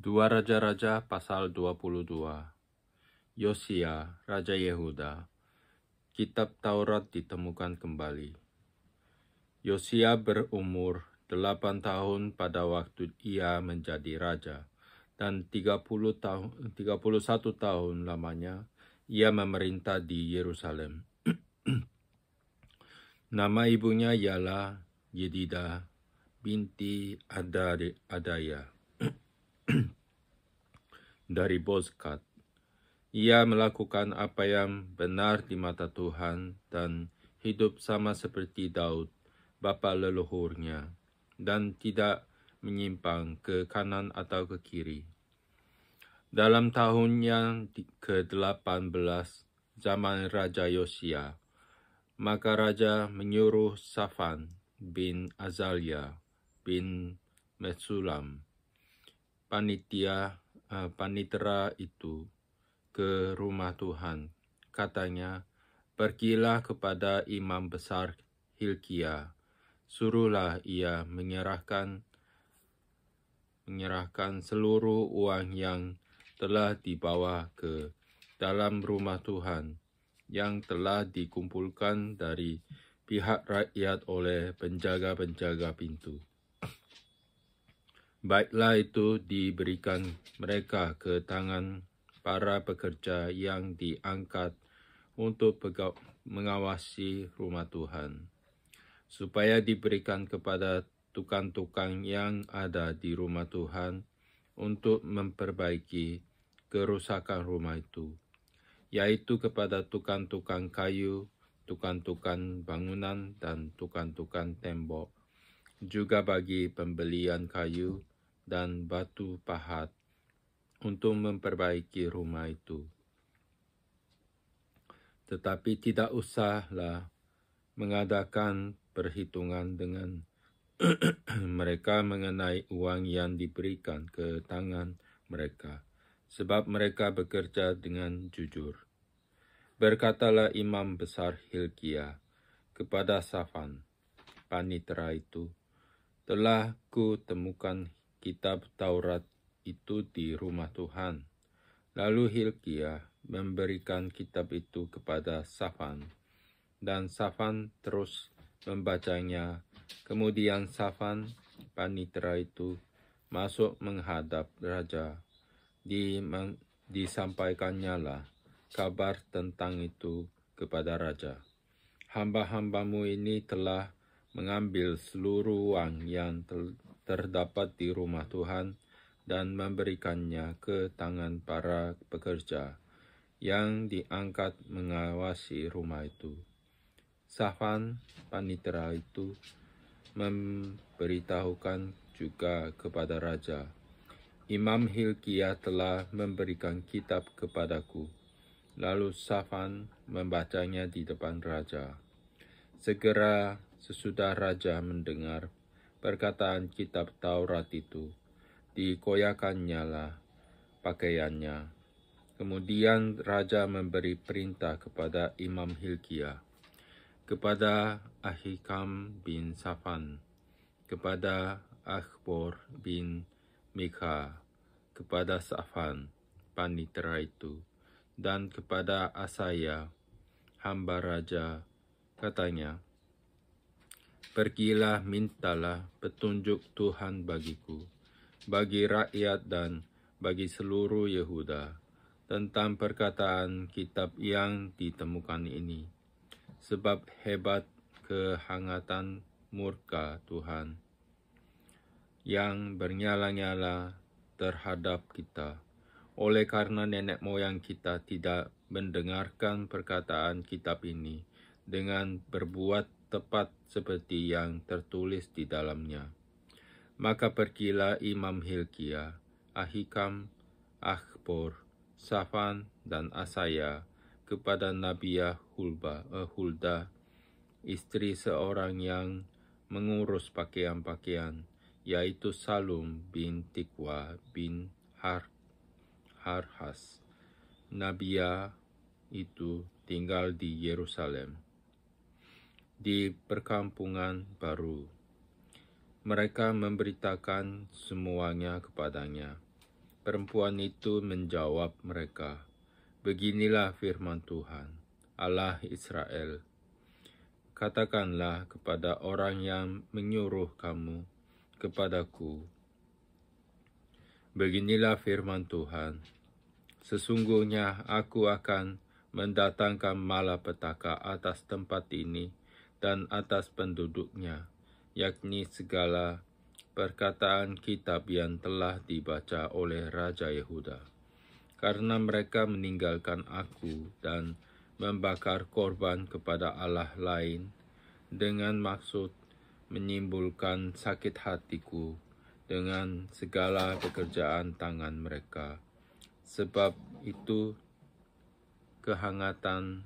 Dua Raja-Raja pasal 22. Yosia, Raja Yehuda. Kitab Taurat ditemukan kembali. Yosia berumur 8 tahun pada waktu ia menjadi raja, dan 31 tahun lamanya ia memerintah di Yerusalem. Nama ibunya ialah Yedidah binti Adaya dari Bozkat. Ia melakukan apa yang benar di mata Tuhan dan hidup sama seperti Daud, bapa leluhurnya, dan tidak menyimpang ke kanan atau ke kiri. Dalam tahun yang ke-18 zaman Raja Yosia, maka Raja menyuruh Safan bin Azalia bin Mesulam, panitera itu, ke rumah Tuhan. Katanya, pergilah kepada imam besar Hilkia, suruhlah ia menyerahkan seluruh uang yang telah dibawa ke dalam rumah Tuhan, yang telah dikumpulkan dari pihak rakyat oleh penjaga-penjaga pintu. Baiklah itu diberikan mereka ke tangan para pekerja yang diangkat untuk mengawasi rumah Tuhan, supaya diberikan kepada tukang-tukang yang ada di rumah Tuhan untuk memperbaiki kerusakan rumah itu, yaitu kepada tukang-tukang kayu, tukang-tukang bangunan, dan tukang-tukang tembok, juga bagi pembelian kayu dan batu pahat untuk memperbaiki rumah itu. Tetapi tidak usahlah mengadakan perhitungan dengan mereka mengenai uang yang diberikan ke tangan mereka, sebab mereka bekerja dengan jujur. Berkatalah imam besar Hilkia kepada Safan, panitera itu, telah kutemukan kitab Taurat itu di rumah Tuhan. Lalu Hilkia memberikan kitab itu kepada Safan, dan Safan terus membacanya. Kemudian Safan, panitera itu, masuk menghadap raja. Disampaikannya lah kabar tentang itu kepada raja. Hamba-hambamu ini telah mengambil seluruh uang yang terdapat di rumah Tuhan dan memberikannya ke tangan para pekerja yang diangkat mengawasi rumah itu. Safan, panitera itu, memberitahukan juga kepada raja, Imam Hilkia telah memberikan kitab kepadaku. Lalu Safan membacanya di depan raja. Segera sesudah raja mendengar perkataan kitab Taurat itu, dikoyakannya lah pakaiannya. Kemudian raja memberi perintah kepada Imam Hilkia, kepada Ahikam bin Safan, kepada Akhbor bin Mikha, kepada Safan, panitera itu, dan kepada Asaya, hamba raja, katanya, pergilah mintalah petunjuk Tuhan bagiku, bagi rakyat dan bagi seluruh Yehuda, tentang perkataan kitab yang ditemukan ini. Sebab hebat kehangatan murka Tuhan yang bernyala-nyala terhadap kita, oleh karena nenek moyang kita tidak mendengarkan perkataan kitab ini dengan berbuat tepat seperti yang tertulis di dalamnya. Maka pergilah Imam Hilkia, Ahikam, Akhbor, Safan, dan Asaya kepada Nabiah Hulda, istri seorang yang mengurus pakaian-pakaian, yaitu Salum bin Tikwa bin Harhas. Nabiah itu tinggal di Yerusalem, di perkampungan baru. Mereka memberitakan semuanya kepadanya. perempuan itu menjawab mereka, "Beginilah firman Tuhan, Allah Israel. Katakanlah kepada orang yang menyuruh kamu kepadaku, beginilah firman Tuhan, sesungguhnya aku akan mendatangkan malapetaka atas tempat ini dan atas penduduknya, yakni segala perkataan kitab yang telah dibaca oleh Raja Yehuda. Karena mereka meninggalkan aku dan membakar korban kepada Allah lain dengan maksud menimbulkan sakit hatiku dengan segala pekerjaan tangan mereka. Sebab itu kehangatan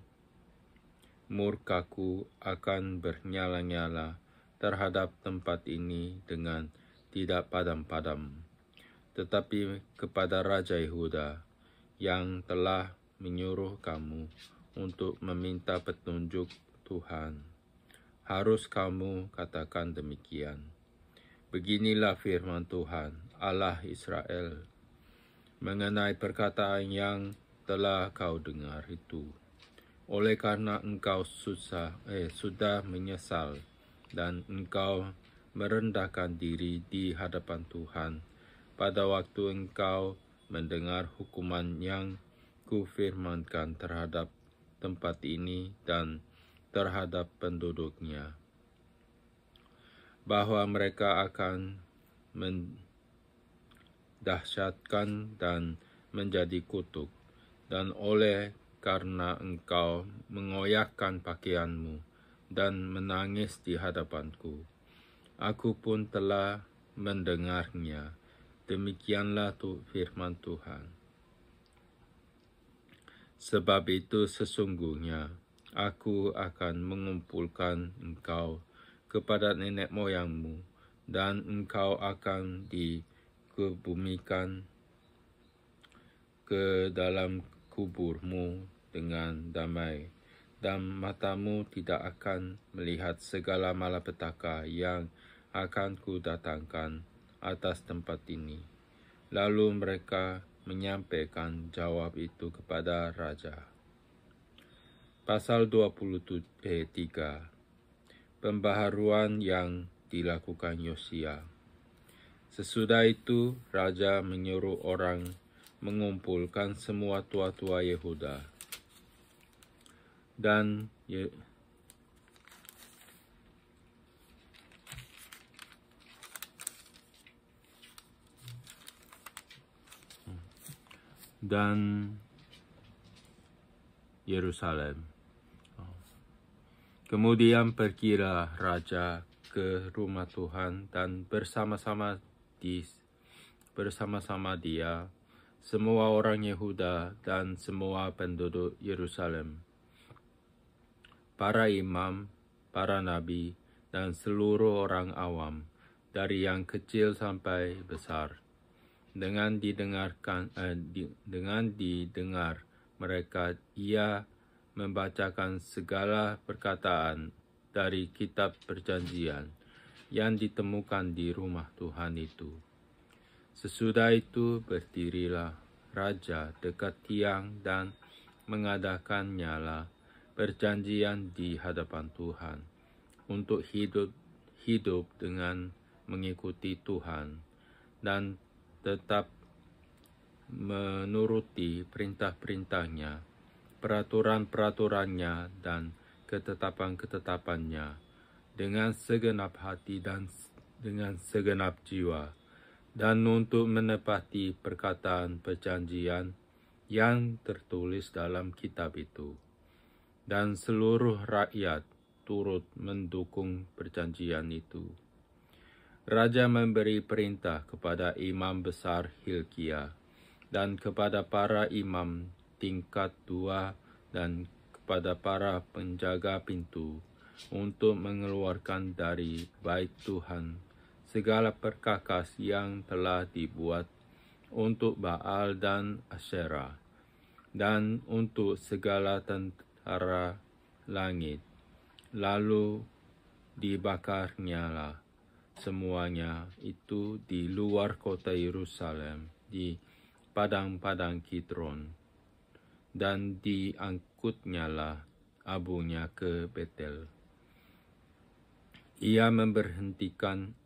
murkaku akan bernyala-nyala terhadap tempat ini dengan tidak padam-padam. Tetapi kepada Raja Yehuda yang telah menyuruh kamu untuk meminta petunjuk Tuhan, harus kamu katakan demikian. Beginilah firman Tuhan, Allah Israel, mengenai perkataan yang telah kau dengar itu. Oleh karena engkau sudah menyesal dan engkau merendahkan diri di hadapan Tuhan pada waktu engkau mendengar hukuman yang kufirmankan terhadap tempat ini dan terhadap penduduknya, bahwa mereka akan mendahsyatkan dan menjadi kutuk, dan oleh karena engkau mengoyakkan pakaianmu dan menangis di hadapanku, aku pun telah mendengarnya. Demikianlah firman Tuhan. Sebab itu sesungguhnya aku akan mengumpulkan engkau kepada nenek moyangmu, dan engkau akan dikebumikan ke dalam kuburmu dengan damai, dan matamu tidak akan melihat segala malapetaka yang akan kudatangkan atas tempat ini. Lalu mereka menyampaikan jawab itu kepada Raja. Pasal 23. Pembaharuan yang dilakukan Yosia. Sesudah itu, Raja menyuruh orang mengumpulkan semua tua-tua Yehuda dan Yerusalem. Kemudian pergilah Raja ke rumah Tuhan dan bersama-sama dia semua orang Yehuda dan semua penduduk Yerusalem, para imam, para nabi, dan seluruh orang awam, dari yang kecil sampai besar. Dengan didengar mereka, ia membacakan segala perkataan dari kitab perjanjian yang ditemukan di rumah Tuhan itu. Sesudah itu berdirilah Raja dekat tiang dan mengadakan nyala perjanjian di hadapan Tuhan untuk hidup dengan mengikuti Tuhan dan tetap menuruti perintah-perintahnya, peraturan-peraturannya, dan ketetapan-ketetapannya dengan segenap hati dan dengan segenap jiwa, dan untuk menepati perkataan perjanjian yang tertulis dalam kitab itu. Dan seluruh rakyat turut mendukung perjanjian itu. Raja memberi perintah kepada imam besar Hilkia dan kepada para imam tingkat 2 dan kepada para penjaga pintu untuk mengeluarkan dari bait Tuhan segala perkakas yang telah dibuat untuk Baal dan Asyera dan untuk segala tentara langit. Lalu dibakarnyalah semuanya itu di luar kota Yerusalem, di padang-padang Kidron, dan diangkutnyalah abunya ke Betel. Ia memberhentikan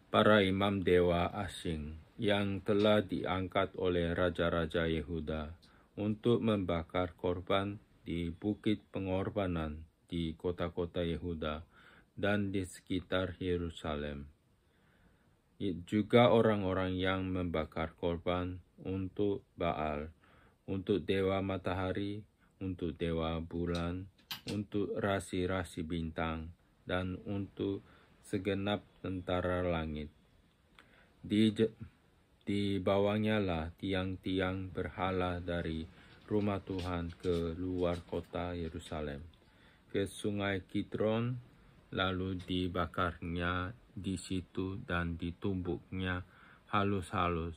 para imam dewa asing yang telah diangkat oleh raja-raja Yehuda untuk membakar korban di bukit pengorbanan di kota-kota Yehuda dan di sekitar Yerusalem. Juga orang-orang yang membakar korban untuk Baal, untuk dewa matahari, untuk dewa bulan, untuk rasi-rasi bintang, dan untuk segenap tentara langit. Dibawanya lah tiang-tiang berhala dari rumah Tuhan ke luar kota Yerusalem, ke sungai Kidron, lalu dibakarnya di situ dan ditumbuknya halus-halus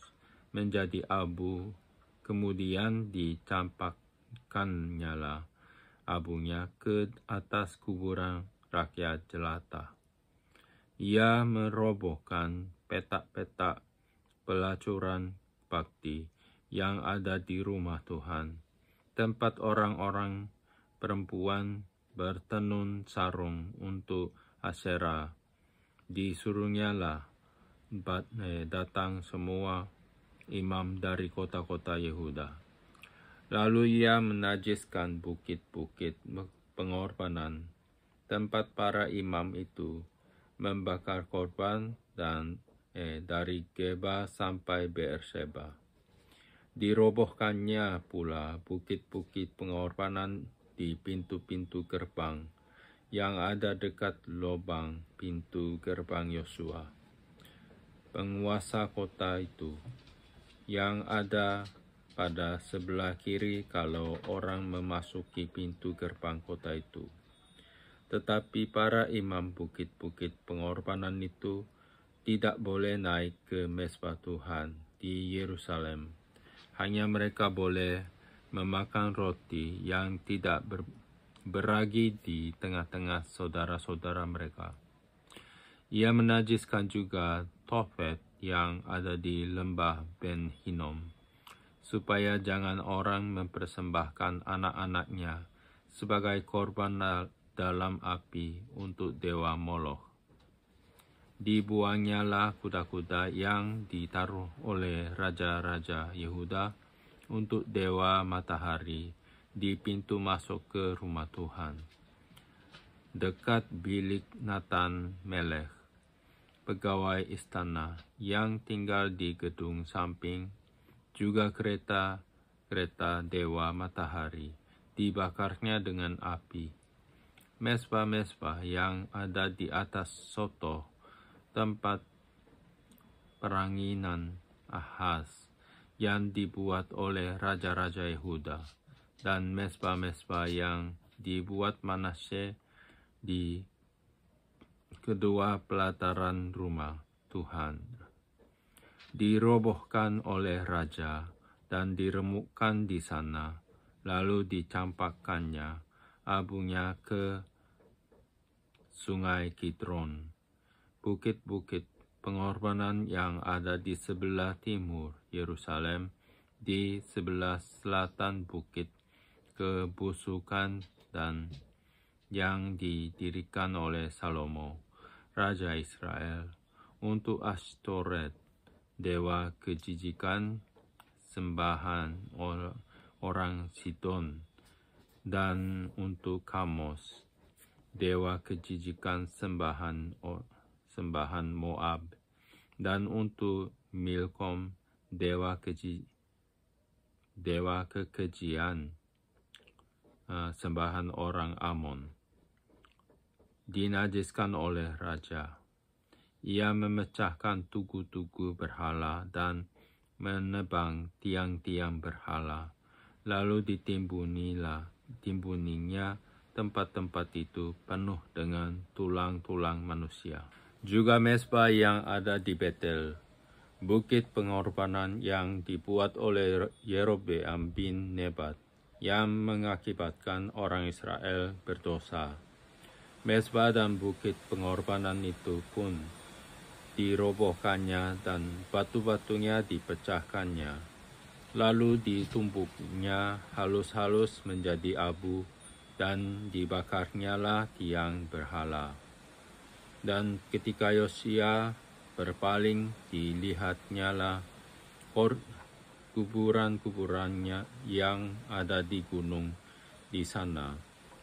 menjadi abu, kemudian dicampakkannya lah abunya ke atas kuburan rakyat jelata. Ia merobohkan petak-petak pelacuran bakti yang ada di rumah Tuhan, tempat orang-orang perempuan bertenun sarung untuk Asyera. Disuruhnyalah datang semua imam dari kota-kota Yehuda. Lalu ia menajiskan bukit-bukit pengorbanan, tempat para imam itu membakar korban, dan dari Geba sampai Beersheba. Dirobohkannya pula bukit-bukit pengorbanan di pintu-pintu gerbang yang ada dekat lubang pintu gerbang Yosua, penguasa kota itu, yang ada pada sebelah kiri kalau orang memasuki pintu gerbang kota itu. Tetapi para imam bukit-bukit pengorbanan itu tidak boleh naik ke mezbah Tuhan di Yerusalem. Hanya mereka boleh memakan roti yang tidak beragi di tengah-tengah saudara-saudara mereka. Ia menajiskan juga Tofet yang ada di lembah Ben Hinnom, supaya jangan orang mempersembahkan anak-anaknya sebagai korban dalam api untuk dewa Moloch. Dibuangnyalah kuda-kuda yang ditaruh oleh raja-raja Yehuda untuk dewa matahari di pintu masuk ke rumah Tuhan, dekat bilik Natan Melech, pegawai istana yang tinggal di gedung samping. Juga kereta dewa matahari dibakarnya dengan api. Mezbah-mezbah yang ada di atas soto, tempat peranginan Ahaz yang dibuat oleh raja-raja Yehuda, dan mezbah-mezbah yang dibuat Manasye di kedua pelataran rumah Tuhan, dirobohkan oleh raja dan diremukkan di sana, lalu dicampakkannya abunya ke sungai Kidron. Bukit-bukit pengorbanan yang ada di sebelah timur Yerusalem, di sebelah selatan bukit kebusukan, dan yang didirikan oleh Salomo, Raja Israel, untuk Ashtoret, dewa kejijikan sembahan orang Sidon, dan untuk Kamos, dewa kejijikan sembahan Moab, dan untuk Milkom, dewa kekejian sembahan orang Amon. Dinajiskan oleh raja. Ia memecahkan tugu-tugu berhala dan menebang tiang-tiang berhala, lalu ditimbuninya tempat-tempat itu penuh dengan tulang-tulang manusia. Juga mezbah yang ada di Betel, bukit pengorbanan yang dibuat oleh Yerobeam bin Nebat, yang mengakibatkan orang Israel berdosa. Mezbah dan bukit pengorbanan itu pun dirobohkannya dan batu-batunya dipecahkannya. Lalu ditumbuknya halus-halus menjadi abu dan dibakarnyalah tiang berhala. Dan ketika Yosia berpaling, dilihatnyalah kuburan-kuburannya yang ada di gunung di sana.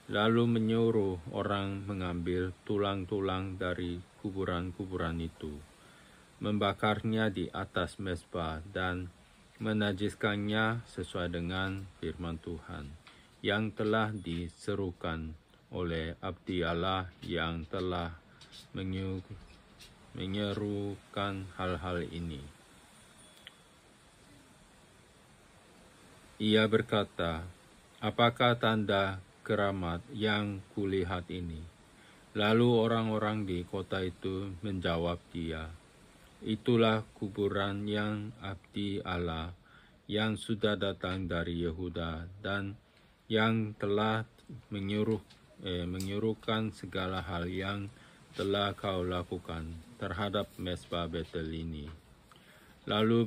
Lalu menyuruh orang mengambil tulang-tulang dari kuburan-kuburan itu, membakarnya di atas mezbah dan menajiskannya sesuai dengan firman Tuhan yang telah diserukan oleh abdi Allah yang telah menyerukan hal-hal ini. Ia berkata, "Apakah tanda keramat yang kulihat ini?" Lalu orang-orang di kota itu menjawab dia, "Itulah kuburan yang abdi Allah yang sudah datang dari Yehuda dan yang telah menyuruhkan segala hal yang telah kau lakukan terhadap mezbah Betel ini." Lalu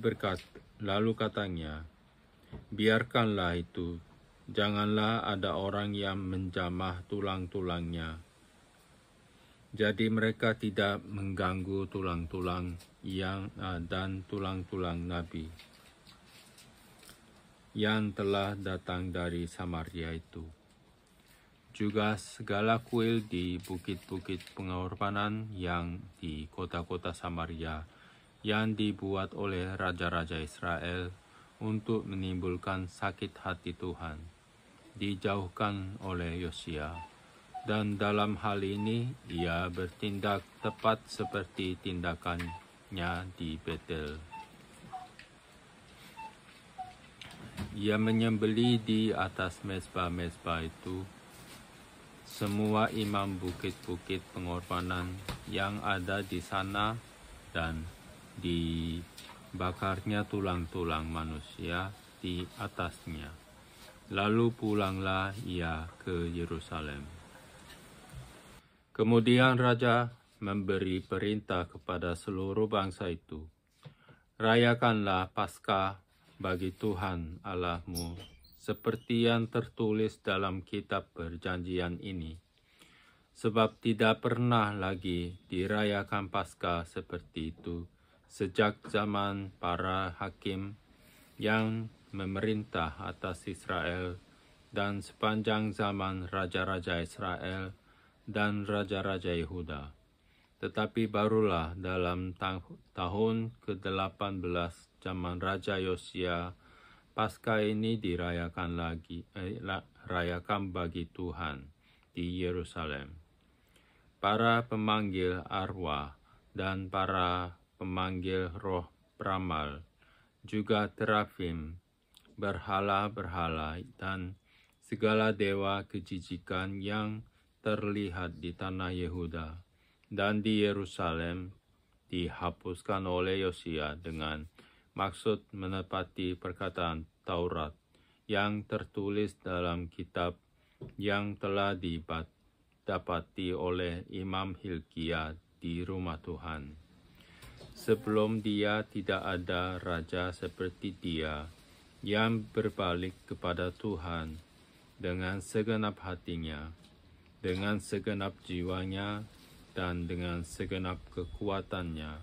katanya, "Biarkanlah itu. Janganlah ada orang yang menjamah tulang-tulangnya." Jadi mereka tidak mengganggu tulang-tulang dan tulang-tulang nabi yang telah datang dari Samaria itu. Juga segala kuil di bukit-bukit pengorbanan yang di kota-kota Samaria yang dibuat oleh raja-raja Israel untuk menimbulkan sakit hati Tuhan, dijauhkan oleh Yosia. Dan dalam hal ini ia bertindak tepat seperti tindakannya di Betel. Ia menyembelih di atas mezbah-mezbah itu semua imam bukit-bukit pengorbanan yang ada di sana dan dibakarnya tulang-tulang manusia di atasnya. Lalu pulanglah ia ke Yerusalem. Kemudian raja memberi perintah kepada seluruh bangsa itu, "Rayakanlah Paskah bagi Tuhan Allahmu, seperti yang tertulis dalam kitab perjanjian ini. Sebab tidak pernah lagi dirayakan Paskah seperti itu sejak zaman para hakim yang memerintah atas Israel dan sepanjang zaman raja-raja Israel dan raja-raja Yehuda. Tetapi barulah dalam tahun ke-18 zaman Raja Yosia, Paskah ini rayakan bagi Tuhan di Yerusalem. Para pemanggil arwah dan para pemanggil roh peramal, juga terafim, berhala-berhala, dan segala dewa kejijikan yang terlihat di tanah Yehuda dan di Yerusalem dihapuskan oleh Yosia dengan maksud menepati perkataan Taurat yang tertulis dalam kitab yang telah didapati oleh Imam Hilkia di rumah Tuhan. Sebelum dia tidak ada raja seperti dia yang berbalik kepada Tuhan dengan segenap hatinya, dengan segenap jiwanya, dan dengan segenap kekuatannya,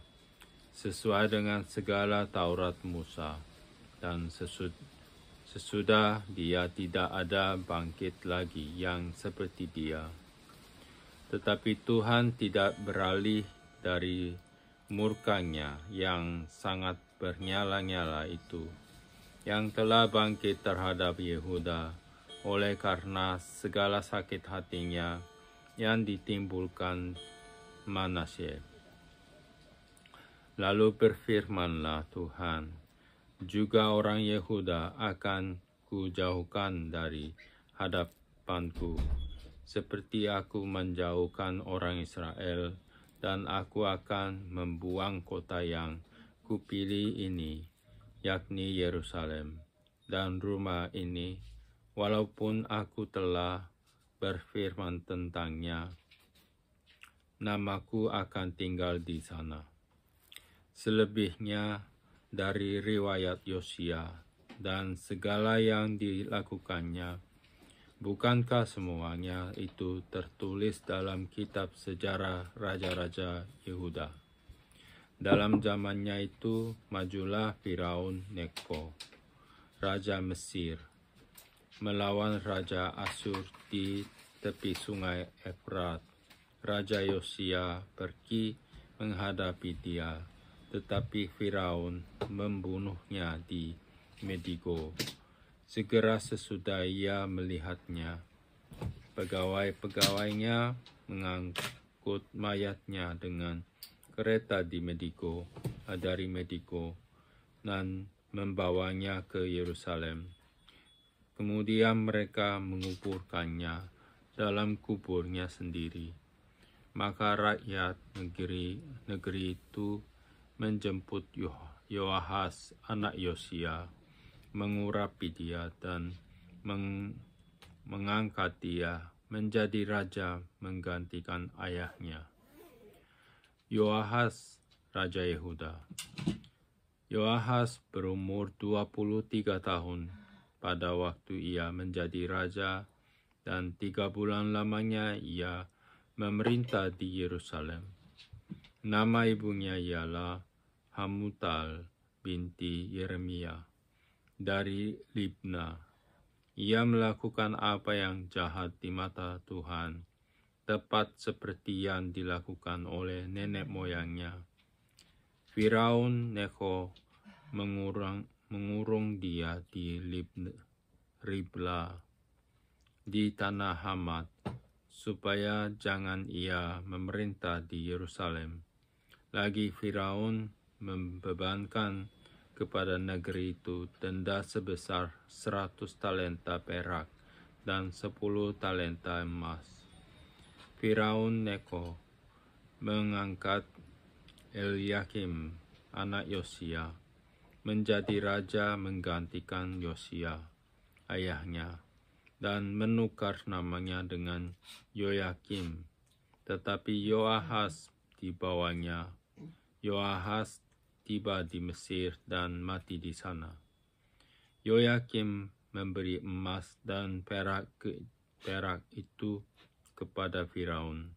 sesuai dengan segala Taurat Musa, dan sesudah dia tidak ada bangkit lagi yang seperti dia. Tetapi Tuhan tidak beralih dari murkanya yang sangat bernyala-nyala itu, yang telah bangkit terhadap Yehuda, oleh karena segala sakit hatinya yang ditimbulkan Manasye. Lalu berfirmanlah Tuhan, "Juga orang Yehuda akan kujauhkan dari hadapanku, seperti aku menjauhkan orang Israel, dan aku akan membuang kota yang kupilih ini, yakni Yerusalem, dan rumah ini, walaupun aku telah berfirman tentangnya, namaku akan tinggal di sana." selebihnya dari riwayat Yosia dan segala yang dilakukannya. Bukankah semuanya itu tertulis dalam kitab sejarah raja-raja Yehuda? Dalam zamannya itu majulah Firaun Neko, raja Mesir, melawan raja Asyur di tepi sungai Efrat. Raja Yosia pergi menghadapi dia, tetapi Firaun membunuhnya di Medigo. Segera sesudah ia melihatnya, pegawai-pegawainya mengangkut mayatnya dengan kereta dari Medigo dan membawanya ke Yerusalem. Kemudian mereka menguburkannya dalam kuburnya sendiri. Maka rakyat negeri itu menjemput Yoahas anak Yosia, mengurapi dia dan mengangkat dia menjadi raja menggantikan ayahnya, Yoahas, raja Yehuda. Yoahas berumur 23 tahun pada waktu ia menjadi raja, dan 3 bulan lamanya ia memerintah di Yerusalem. Nama ibunya ialah Hamutal binti Yeremia dari Libna. Ia melakukan apa yang jahat di mata Tuhan, tepat seperti yang dilakukan oleh nenek moyangnya. Firaun Neko mengurung dia di Ribla di tanah Hamat, supaya jangan ia memerintah di Yerusalem. Lagi Firaun membebankan kepada negeri itu denda sebesar 100 talenta perak dan 10 talenta emas. Firaun Neko mengangkat Eliakim, anak Yosia, menjadi raja menggantikan Yosia, ayahnya, dan menukar namanya dengan Yoyakim, tetapi Yoahas di bawahnya. Yoahas tiba di Mesir dan mati di sana. Yoyakim memberi emas dan perak itu kepada Firaun,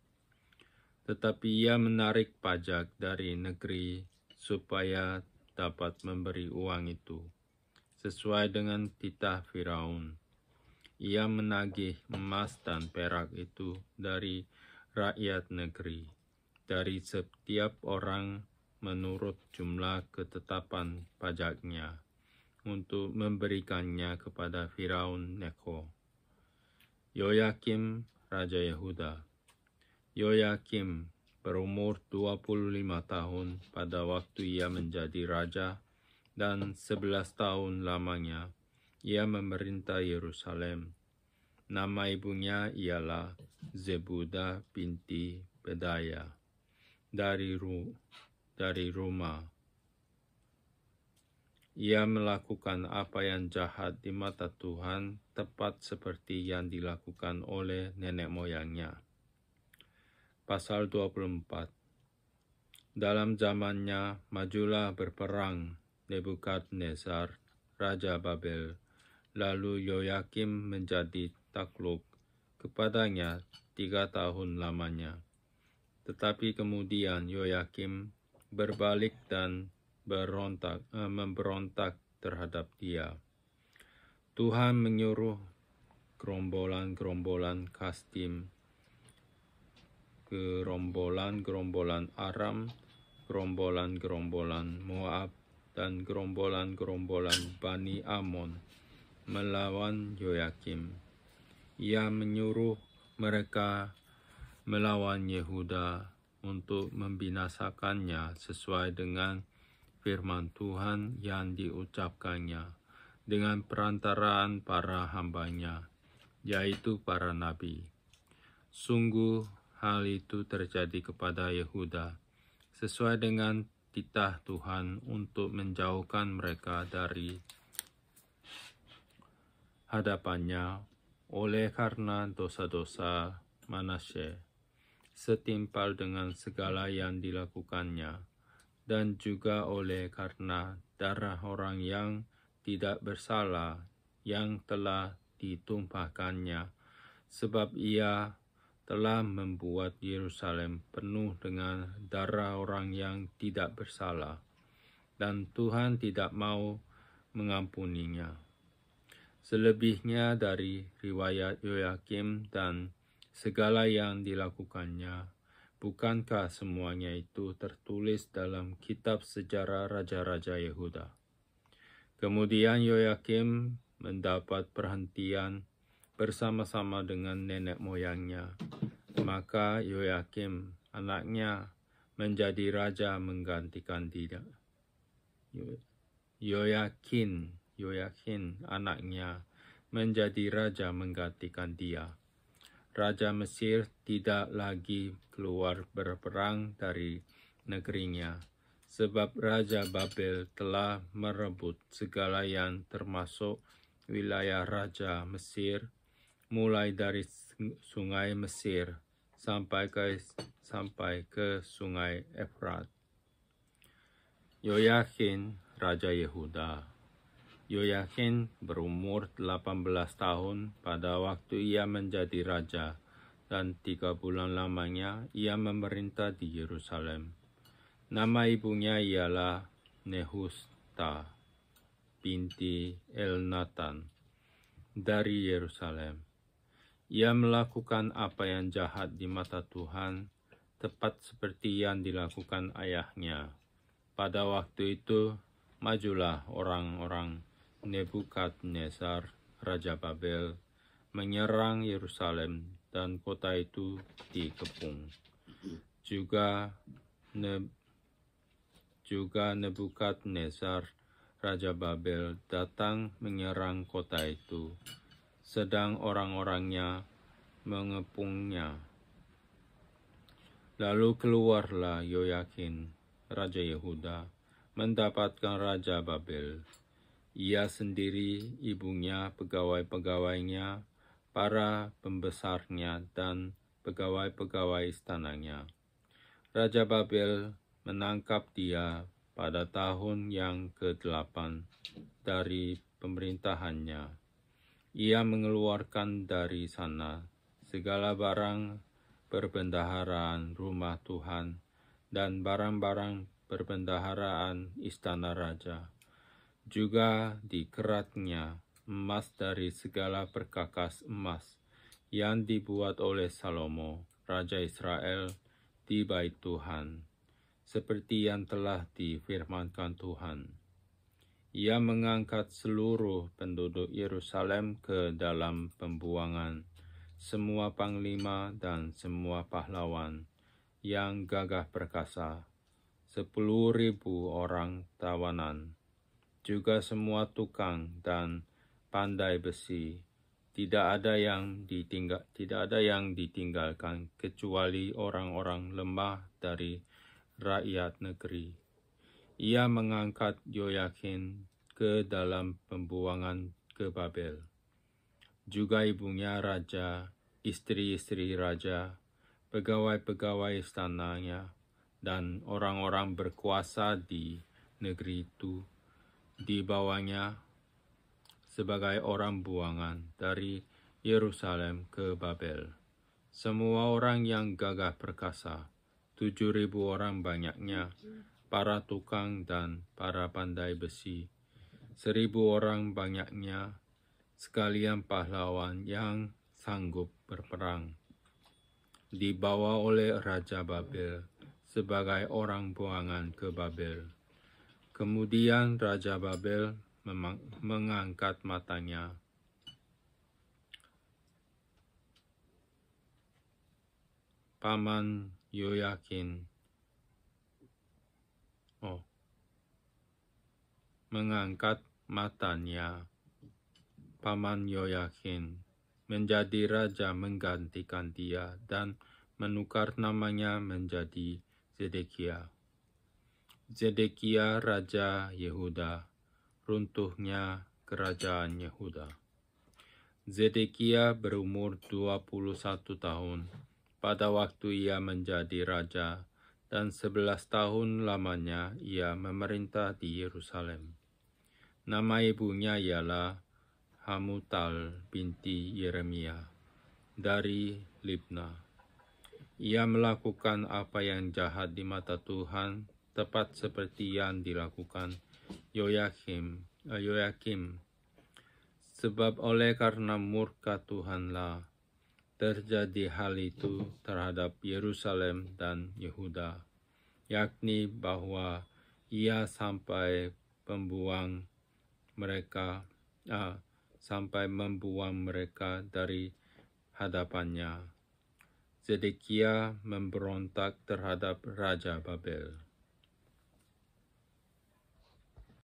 tetapi ia menarik pajak dari negeri supaya dapat memberi uang itu sesuai dengan titah Firaun. Ia menagih emas dan perak itu dari rakyat negeri, dari setiap orang menurut jumlah ketetapan pajaknya, untuk memberikannya kepada Firaun Neko. Yoyakim, raja Yehuda. Yoyakim berumur 25 tahun pada waktu ia menjadi raja, dan 11 tahun lamanya ia memerintah Yerusalem. Nama ibunya ialah Zebudah binti Pedaya dari Ruma. Ia melakukan apa yang jahat di mata Tuhan, tepat seperti yang dilakukan oleh nenek moyangnya. Pasal 24. Dalam zamannya majulah berperang Nebukadnezar, raja Babel. Lalu Yoyakim menjadi takluk kepadanya 3 tahun lamanya. Tetapi kemudian Yoyakim berbalik dan memberontak terhadap dia. Tuhan menyuruh gerombolan-gerombolan Kasdim, gerombolan-gerombolan Aram, gerombolan-gerombolan Moab, dan gerombolan-gerombolan Bani Amon melawan Yoyakim. Ia menyuruh mereka melawan Yehuda untuk membinasakannya sesuai dengan firman Tuhan yang diucapkannya dengan perantaraan para hambanya, yaitu para nabi. Sungguh hal itu terjadi kepada Yehuda, sesuai dengan titah Tuhan untuk menjauhkan mereka dari hadapannya oleh karena dosa-dosa Manasye, setimpal dengan segala yang dilakukannya dan juga oleh karena darah orang yang tidak bersalah yang telah ditumpahkannya, sebab ia telah membuat Yerusalem penuh dengan darah orang yang tidak bersalah, dan Tuhan tidak mau mengampuninya. Selebihnya dari riwayat Yoyakim dan segala yang dilakukannya, bukankah semuanya itu tertulis dalam kitab sejarah Raja-Raja Yehuda? Kemudian Yoyakim mendapat perhentian bersama-sama dengan nenek moyangnya. Maka Yoyakim, anaknya, menjadi raja menggantikan dia. Yoyakin, anaknya, menjadi raja menggantikan dia. Raja Mesir tidak lagi keluar berperang dari negerinya, sebab Raja Babel telah merebut segala yang termasuk wilayah Raja Mesir, mulai dari sungai Mesir sampai ke sungai Efrat. Yoyakin, Raja Yehuda. Yoyakin berumur 18 tahun pada waktu ia menjadi raja, dan 3 bulan lamanya ia memerintah di Yerusalem. Nama ibunya ialah Nehushta binti Elnatan dari Yerusalem. Ia melakukan apa yang jahat di mata Tuhan, tepat seperti yang dilakukan ayahnya. Pada waktu itu, majulah orang-orang Nebukadnezar, Raja Babel, menyerang Yerusalem dan kota itu dikepung. Juga Nebukadnezar, Raja Babel, datang menyerang kota itu, sedang orang-orangnya mengepungnya. Lalu keluarlah Yoyakin, Raja Yehuda, mendapatkan Raja Babel. Ia sendiri, ibunya, pegawai-pegawainya, para pembesarnya, dan pegawai-pegawai istananya. Raja Babel menangkap dia pada tahun yang ke-8 dari pemerintahannya. Ia mengeluarkan dari sana segala barang perbendaharaan rumah Tuhan dan barang-barang perbendaharaan istana raja. Juga dikeratnya emas dari segala perkakas emas yang dibuat oleh Salomo, Raja Israel, di Bait Tuhan, seperti yang telah difirmankan Tuhan. Ia mengangkat seluruh penduduk Yerusalem ke dalam pembuangan, semua panglima dan semua pahlawan yang gagah perkasa, 10.000 orang tawanan, juga semua tukang dan pandai besi. Tidak ada yang ditinggalkan kecuali orang-orang lemah dari rakyat negeri. Ia mengangkat Yoyakin ke dalam pembuangan ke Babel. Juga ibunya raja, istri-istri raja, pegawai-pegawai istananya, dan orang-orang berkuasa di negeri itu dibawanya sebagai orang buangan dari Yerusalem ke Babel. Semua orang yang gagah perkasa, 7.000 orang banyaknya, para tukang dan para pandai besi, 1.000 orang banyaknya, sekalian pahlawan yang sanggup berperang, dibawa oleh Raja Babel sebagai orang buangan ke Babel. Kemudian Raja Babel mengangkat matanya paman Yoyakin menjadi raja menggantikan dia dan menukar namanya menjadi Zedekia. Zedekia Raja Yehuda, runtuhnya kerajaan Yehuda. Zedekia berumur 21 tahun pada waktu ia menjadi raja, dan 11 tahun lamanya ia memerintah di Yerusalem. Nama ibunya ialah Hamutal binti Yeremia dari Libna. Ia melakukan apa yang jahat di mata Tuhan, tepat seperti yang dilakukan Yoyakim. Sebab oleh karena murka Tuhanlah terjadi hal itu terhadap Yerusalem dan Yehuda, yakni bahwa ia sampai membuang mereka dari hadapannya. Zedekia memberontak terhadap Raja Babel.